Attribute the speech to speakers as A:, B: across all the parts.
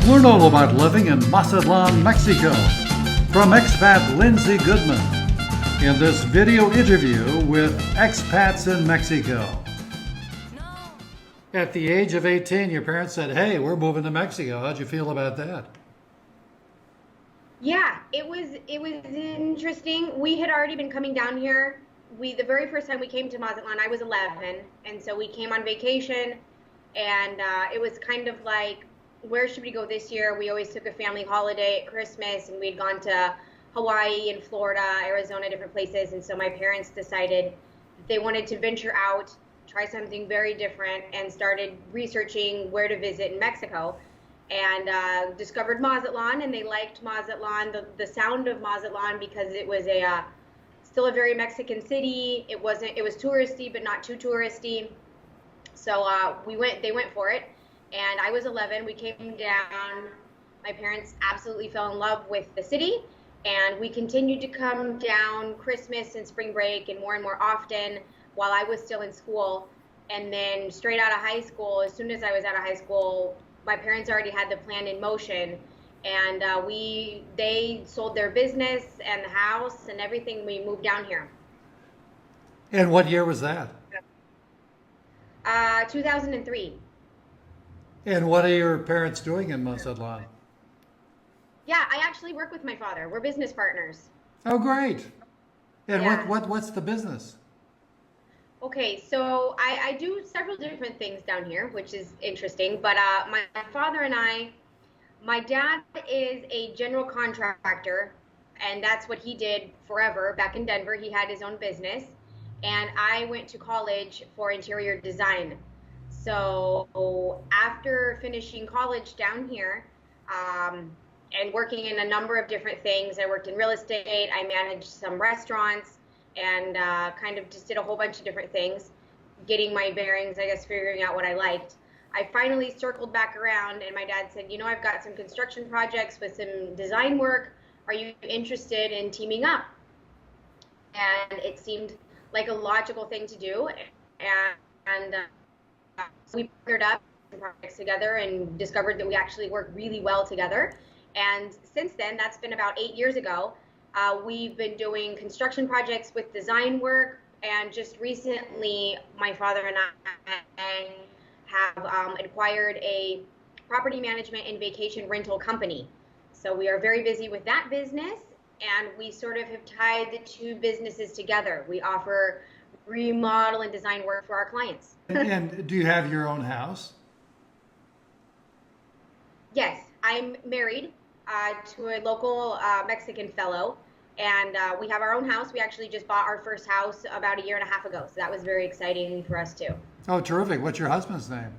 A: Learn all about living in Mazatlán, Mexico from expat Lindsay Goodman in this video interview with expats in Mexico. At the age of 18, your parents said, "Hey, we're moving to Mexico." How'd you feel about that?
B: Yeah, it was interesting. We had already been coming down here. The very first time we came to Mazatlán, I was 11, and so we came on vacation, and it was kind of like, where should we go this year? We always took a family holiday at Christmas, and we'd gone to Hawaii and Florida, Arizona, different places, and so my parents decided that they wanted to venture out, try something very different, and started researching where to visit in Mexico. And discovered Mazatlán, and they liked Mazatlán, the sound of Mazatlán, because it was still a very Mexican city. It was touristy, but not too touristy. So they went for it, and I was 11. We came down. My parents absolutely fell in love with the city, and we continued to come down Christmas and spring break and more often while I was still in school. And then straight out of high school, as soon as I was out of high school, my parents already had the plan in motion, and they sold their business and the house and everything. We moved down here.
A: And what year was that?
B: 2003.
A: And what are your parents doing in Mazatlán?
B: Yeah, I actually work with my father. We're business partners.
A: Oh, great. And
B: Yeah.
A: what's the business?
B: Okay, so I do several different things down here, which is interesting. But my father and my dad is a general contractor, and that's what he did forever back in Denver. He had his own business, and I went to college for interior design. So after finishing college down here, and working in a number of different things, I worked in real estate, I managed some restaurants, and kind of just did a whole bunch of different things, getting my bearings, I guess, figuring out what I liked. I finally circled back around, and my dad said, I've got some construction projects with some design work. Are you interested in teaming up? And it seemed like a logical thing to do, and so we partnered up projects together and discovered that we actually work really well together. And since then, that's been about 8 years ago, we've been doing construction projects with design work, and just recently my father and I have acquired a property management and vacation rental company. So we are very busy with that business, and we sort of have tied the two businesses together. We offer remodel and design work for our clients.
A: And do you have your own house?
B: Yes, I'm married to a local Mexican fellow, and we have our own house. We actually just bought our first house about a year and a half ago, so that was very exciting for us too.
A: Oh, terrific. What's your husband's name?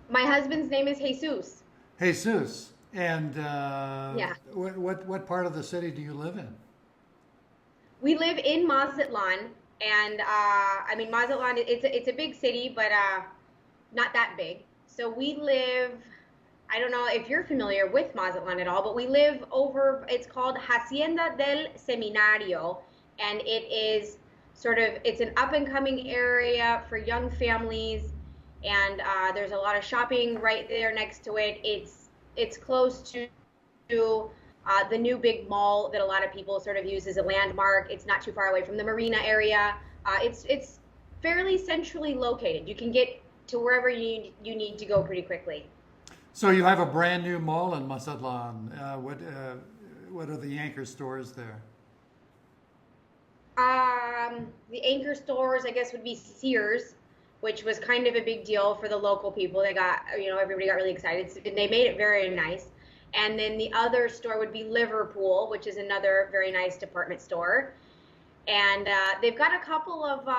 B: My husband's name is Jesus.
A: Jesus. And
B: Yeah.
A: what part of the city do you live in?
B: We live in Mazatlán, and I mean, Mazatlán, it's a big city, but not that big. So we live, I don't know if you're familiar with Mazatlán at all, but we live over, it's called Hacienda del Seminario, and it is it's an up and coming area for young families, and there's a lot of shopping right there next to it. It's close to the new big mall that a lot of people sort of use as a landmark. It's not too far away from the marina area. It's fairly centrally located. You can get to wherever you need to go pretty quickly.
A: So you have a brand new mall in Mazatlán. What are the anchor stores there?
B: The anchor stores, I guess, would be Sears, which was kind of a big deal for the local people. They got, everybody got really excited. So they made it very nice. And then the other store would be Liverpool, which is another very nice department store. And they've got a couple of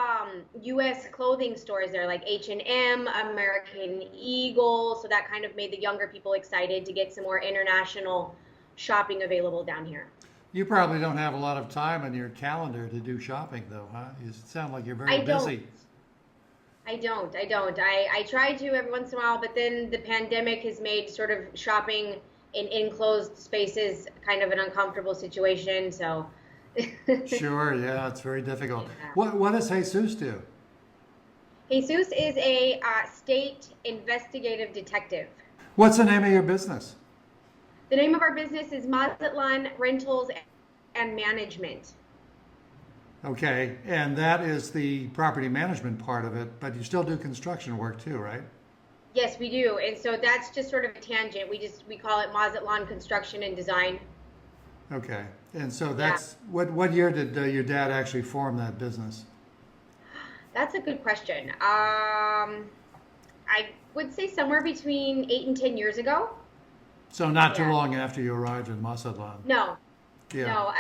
B: U.S. clothing stores there, like H&M, American Eagle. So that kind of made the younger people excited to get some more international shopping available down here.
A: You probably don't have a lot of time on your calendar to do shopping, though, huh? You sound like you're very busy.
B: I don't. I try to every once in a while, but then the pandemic has made sort of shopping in enclosed spaces kind of an uncomfortable situation. So.
A: Sure, yeah, it's very difficult.
B: Yeah.
A: What does Jesus do?
B: Jesus is a state investigative detective.
A: What's the name of your business?
B: The name of our business is Mazatln Rentals and Management.
A: Okay, and that is the property management part of it, but you still do construction work too, right?
B: Yes, we do. And so that's just sort of a tangent. We call it Mazatln Construction and Design.
A: Okay, and so
B: Yeah.
A: that's what year did your dad actually form that business?
B: That's a good question. I would say somewhere between 8 and 10 years ago.
A: So not too
B: Yeah.
A: long after you arrived in Mazatlán.
B: No,
A: Yeah.
B: no.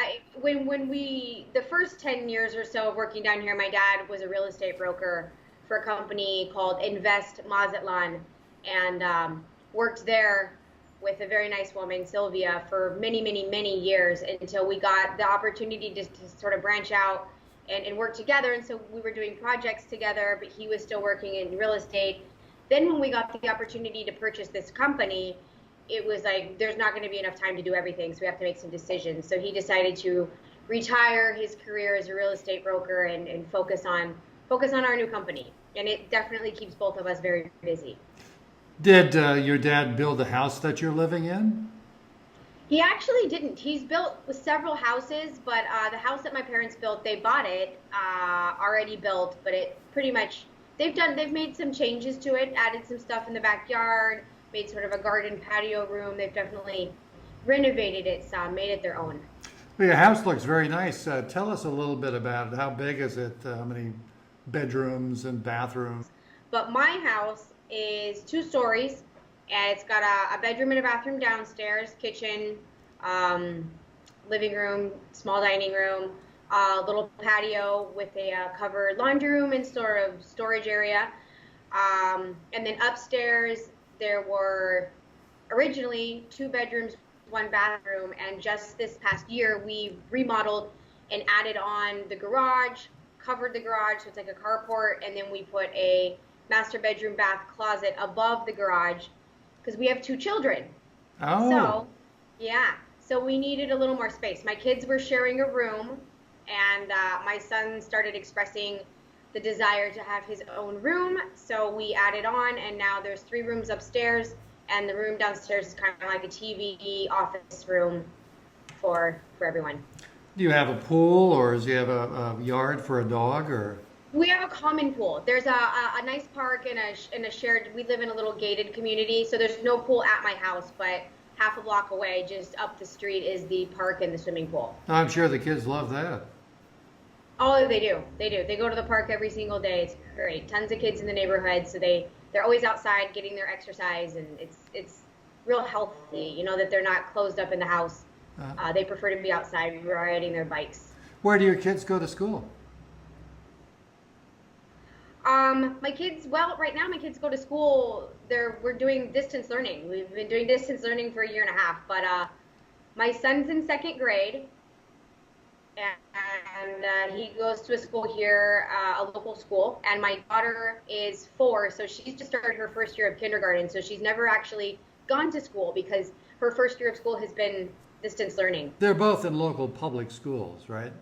B: The first 10 years or so of working down here, my dad was a real estate broker for a company called Invest Mazatln, and worked there with a very nice woman, Sylvia, for many, many, many years until we got the opportunity to sort of branch out and work together. And so we were doing projects together, but he was still working in real estate. Then when we got the opportunity to purchase this company, it was like there's not going to be enough time to do everything, so we have to make some decisions. So he decided to retire his career as a real estate broker and focus on our new company. And it definitely keeps both of us very busy.
A: Did your dad build the house that you're living in?
B: He actually didn't. He's built several houses, but the house that my parents built, they bought it already built, but it pretty much they've made some changes to it, added some stuff in the backyard, made sort of a garden patio room. They've definitely renovated it some, made it their own.
A: Well, your house looks very nice. Tell us a little bit about it. How big is it? How many bedrooms and bathrooms?
B: But my house is 2 stories, and it's got a bedroom and a bathroom downstairs, kitchen, living room, small dining room, a little patio with a covered laundry room and sort of storage area. And then upstairs, there were originally 2 bedrooms, 1 bathroom, and just this past year, we remodeled and added on the garage, covered the garage, so it's like a carport, and then we put a master bedroom bath closet above the garage because we have 2 children.
A: Oh.
B: So, yeah. So we needed a little more space. My kids were sharing a room, and my son started expressing the desire to have his own room. So we added on, and now there's 3 rooms upstairs, and the room downstairs is kind of like a TV office room for everyone.
A: Do you have a pool, or do you have a yard for a dog, or?
B: We have a common pool. There's a nice park and a shared. We live in a little gated community, so there's no pool at my house, but half a block away, just up the street, is the park and the swimming pool.
A: I'm sure the kids love that.
B: Oh, they do. They do. They go to the park every single day. It's great. Tons of kids in the neighborhood, so they're always outside getting their exercise, and it's real healthy. You know that they're not closed up in the house. They prefer to be outside riding their bikes.
A: Where do your kids go to school?
B: My kids, well, right now my kids go to school. We're doing distance learning. We've been doing distance learning for a year and a half, but my son's in 2nd grade, and he goes to a school here, a local school, and my daughter is 4, so she's just started her 1st year of kindergarten, so she's never actually gone to school because her 1st year of school has been distance learning.
A: They're both in local public schools, right?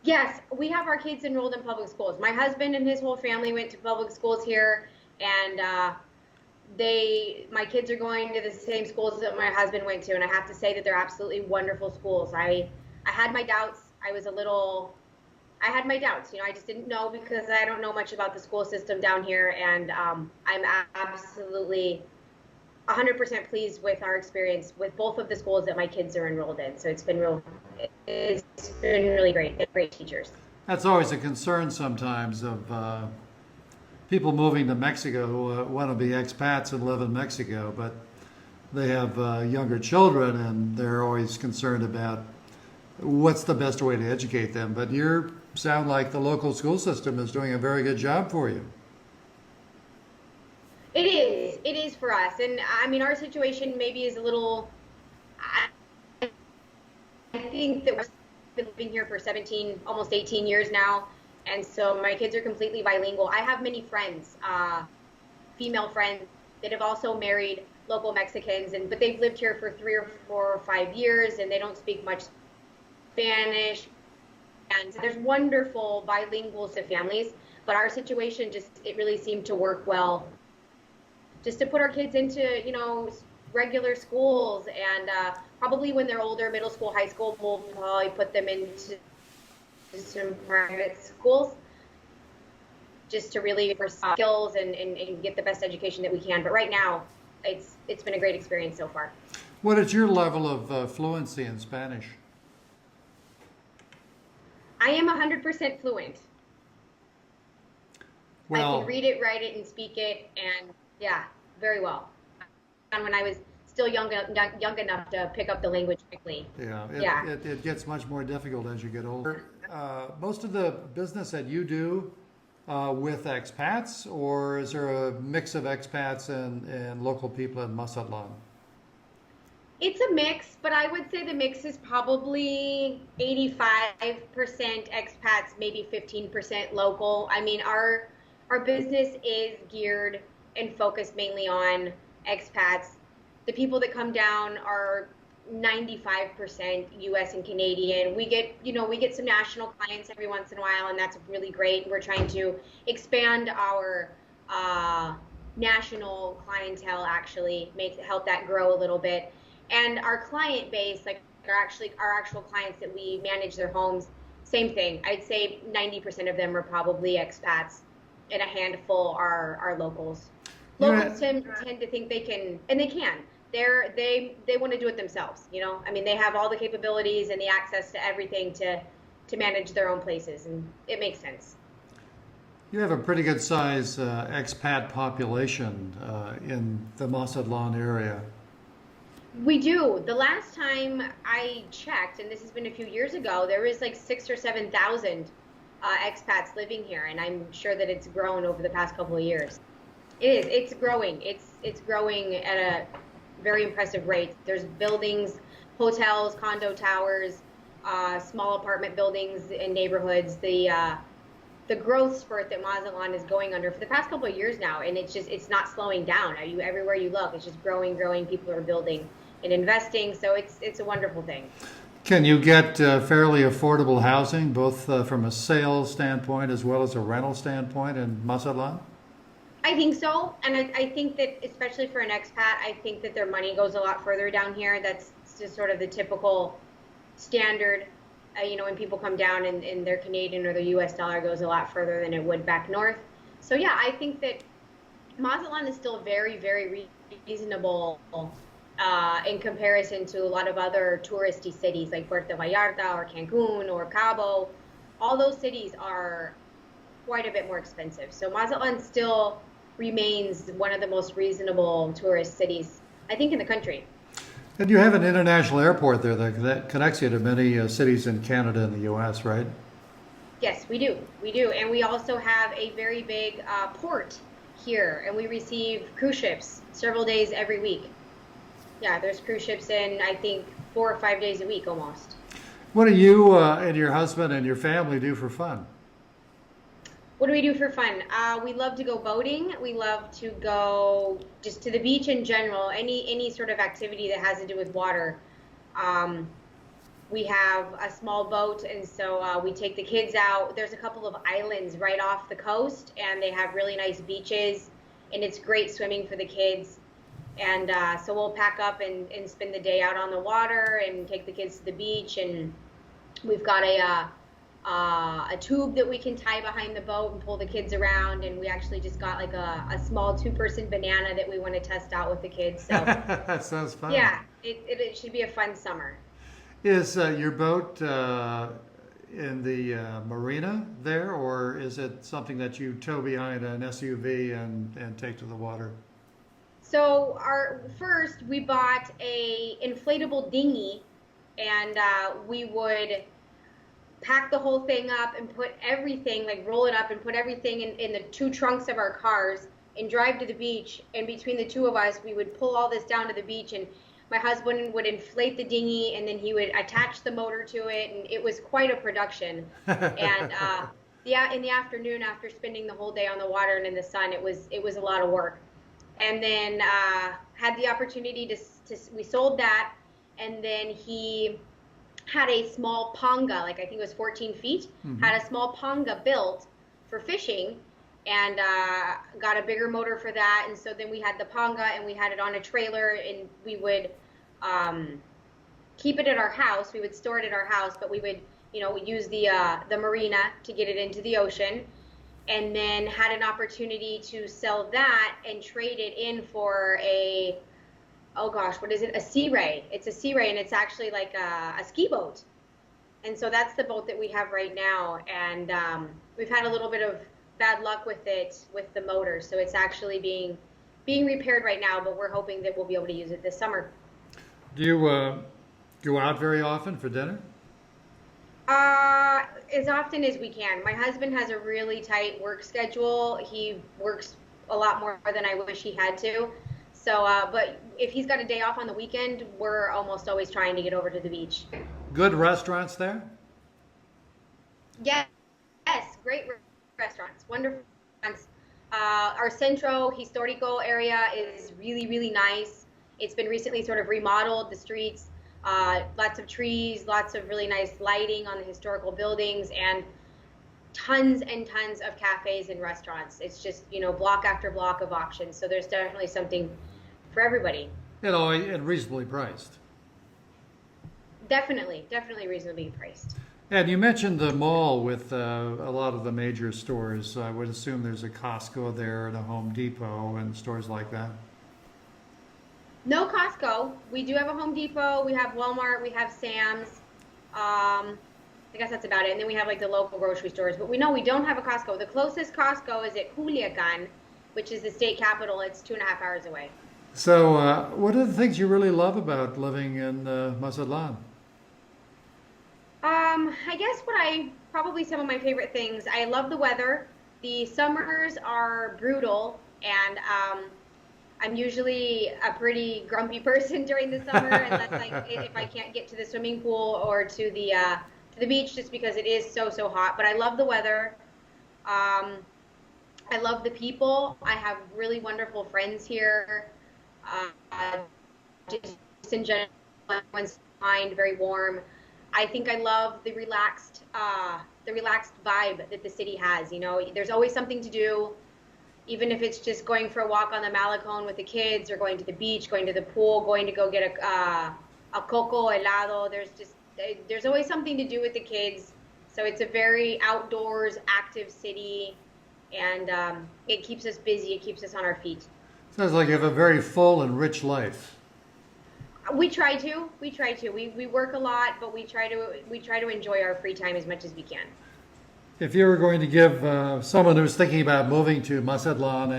B: Yes, we have our kids enrolled in public schools. My husband and his whole family went to public schools here, and my kids are going to the same schools that my husband went to, and I have to say that they're absolutely wonderful schools. I had my doubts. I had my doubts. You know, I just didn't know because I don't know much about the school system down here, and I'm absolutely 100% pleased with our experience with both of the schools that my kids are enrolled in. So it's been really great. They're great teachers.
A: That's always a concern sometimes of people moving to Mexico who want to be expats and live in Mexico, but they have younger children and they're always concerned about what's the best way to educate them. But you sound like the local school system is doing a very good job for you.
B: It is for us. And I mean, our situation maybe is a little, I think that we've been living here for 17, almost 18 years now. And so my kids are completely bilingual. I have many friends, female friends, that have also married local Mexicans, but they've lived here for 3 or 4 or 5 years, and they don't speak much Spanish. And there's wonderful bilingual families, But our situation just, it really seemed to work well, just to put our kids into, regular schools, and probably when they're older, middle school, high school, we'll probably put them into some private schools just to really for skills and get the best education that we can. But right now, it's been a great experience so far.
A: What is your level of fluency in Spanish?
B: I am 100% fluent. I
A: Well,
B: can read it, write it, and speak it, and yeah, very well. And when I was still young enough to pick up the language quickly.
A: yeah, it gets much more difficult as you get older. Most of the business that you do with expats, or is there a mix of expats and local people in Mazatln?
B: It's a mix, but I would say the mix is probably 85% expats, maybe 15% local. I mean, our business is geared and focused mainly on expats. The people that come down are 95% US and Canadian. We get some national clients every once in a while, and that's really great. We're trying to expand our national clientele, actually, help that grow a little bit. And our client base, like our actual clients that we manage their homes, same thing. I'd say 90% of them are probably expats, and a handful are locals. Locals tend to think they can, and they can. They want to do it themselves, I mean, they have all the capabilities and the access to everything to manage their own places, and it makes sense.
A: You have a pretty good size expat population in the Mazatln area.
B: We do. The last time I checked, and this has been a few years ago, there was like 6,000 or 7,000 expats living here, and I'm sure that it's grown over the past couple of years. It is. It's growing. It's growing at a very impressive rate. There's buildings, hotels, condo towers, small apartment buildings in neighborhoods. The growth spurt that Mazatln is going under for the past couple of years now, and it's not slowing down. Everywhere you look, it's just growing. People are building and investing, so it's a wonderful thing.
A: Can you get fairly affordable housing, both from a sales standpoint as well as a rental standpoint in Mazatln?
B: I think so, and I think that especially for an expat, I think that their money goes a lot further down here. That's just sort of the typical standard. When people come down and their Canadian or their US dollar goes a lot further than it would back north. So yeah, I think that Mazatln is still very, very reasonable in comparison to a lot of other touristy cities like Puerto Vallarta or Cancun or Cabo. All those cities are quite a bit more expensive. So Mazatln still remains one of the most reasonable tourist cities, I think, in the country.
A: And you have an international airport there that connects you to many cities in Canada and the US, right?
B: Yes, we do. We do. And we also have a very big port here, and we receive cruise ships several days every week. Yeah, there's cruise ships in, I think, 4 or 5 days a week almost.
A: What do you and your husband and your family do for fun?
B: What do we do for fun? We love to go boating. We love to go just to the beach in general, any sort of activity that has to do with water. We have a small boat, and so we take the kids out. There's a couple of islands right off the coast, and they have really nice beaches, and it's great swimming for the kids. And so we'll pack up and spend the day out on the water and take the kids to the beach. And we've got a tube that we can tie behind the boat and pull the kids around. And we actually just got like a small 2-person banana that we want to test out with the kids. So
A: That sounds fun.
B: yeah, it should be a fun summer.
A: Is your boat in the marina there, or is it something that you tow behind an SUV and take to the water?
B: So first we bought a inflatable dinghy, and we would pack the whole thing up and put everything, like roll it up and put everything in the 2 trunks of our cars and drive to the beach. And between the 2 of us, we would pull all this down to the beach, and my husband would inflate the dinghy, and then he would attach the motor to it, and it was quite a production. And in the afternoon, after spending the whole day on the water and in the sun, it was a lot of work. And then had the opportunity we sold that, and then he had a small panga, like I think it was 14 feet, had a small panga built for fishing, and got a bigger motor for that. And so then we had the Ponga, and we had it on a trailer, and we would keep it at our house. We would store it at our house, but we would, use the marina to get it into the ocean, and then had an opportunity to sell that and trade it in for a, oh gosh, what is it? A Sea Ray. It's a Sea Ray, and it's actually like a ski boat. And so that's the boat that we have right now. And we've had a little bit of bad luck with it, with the motor. So it's actually being repaired right now, but we're hoping that we'll be able to use it this summer.
A: Do you go out very often for dinner?
B: As often as we can. My husband has a really tight work schedule. He works a lot more than I wish he had to. So, but if he's got a day off on the weekend, we're almost always trying to get over to the beach.
A: Good restaurants there?
B: Yes, great restaurants, wonderful restaurants. Our Centro Histórico area is really, really nice. It's been recently sort of remodeled, the streets, lots of trees, lots of really nice lighting on the historical buildings, and tons and tons of cafes and restaurants. It's just, block after block of options. So there's definitely something for everybody.
A: And reasonably priced.
B: Definitely reasonably priced.
A: And you mentioned the mall with a lot of the major stores. I would assume there's a Costco there and a Home Depot and stores like that.
B: No Costco. We do have a Home Depot. We have Walmart. We have Sam's. I guess that's about it. And then we have like the local grocery stores. But we don't have a Costco. The closest Costco is at Culiacan, which is the state capital. It's 2.5 hours away.
A: So what are the things you really love about living in Mazatlán?
B: I guess probably some of my favorite things. I love the weather. The summers are brutal, and I'm usually a pretty grumpy person during the summer, unless if I can't get to the swimming pool or to the beach, just because it is so hot. But I love the weather. I love the people. I have really wonderful friends here. Just in general, everyone's kind, very warm. I think I love the relaxed vibe that the city has. There's always something to do, even if it's just going for a walk on the Malecón with the kids, or going to the beach, going to the pool, going to go get a coco helado. There's always something to do with the kids. So it's a very outdoors, active city, and it keeps us busy. It keeps us on our feet.
A: Sounds like you have a very full and rich life.
B: We try to. We work a lot, but we try to enjoy our free time as much as we can.
A: If you were going to give someone who's thinking about moving to Mazatlán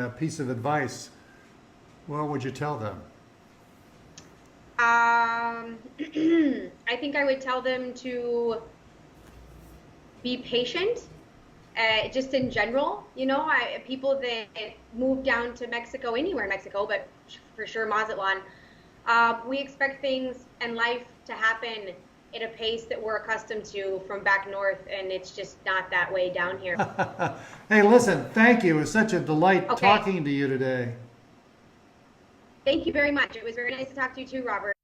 A: a piece of advice, what would you tell them?
B: I think I would tell them to be patient, just in general. People that move down to Mexico, anywhere in Mexico, but for sure Mazatlán, we expect things and life to happen at a pace that we're accustomed to from back north, and it's just not that way down here.
A: Hey, listen, thank you. It was such a delight talking to you today.
B: Thank you very much. It was very nice to talk to you too, Robert.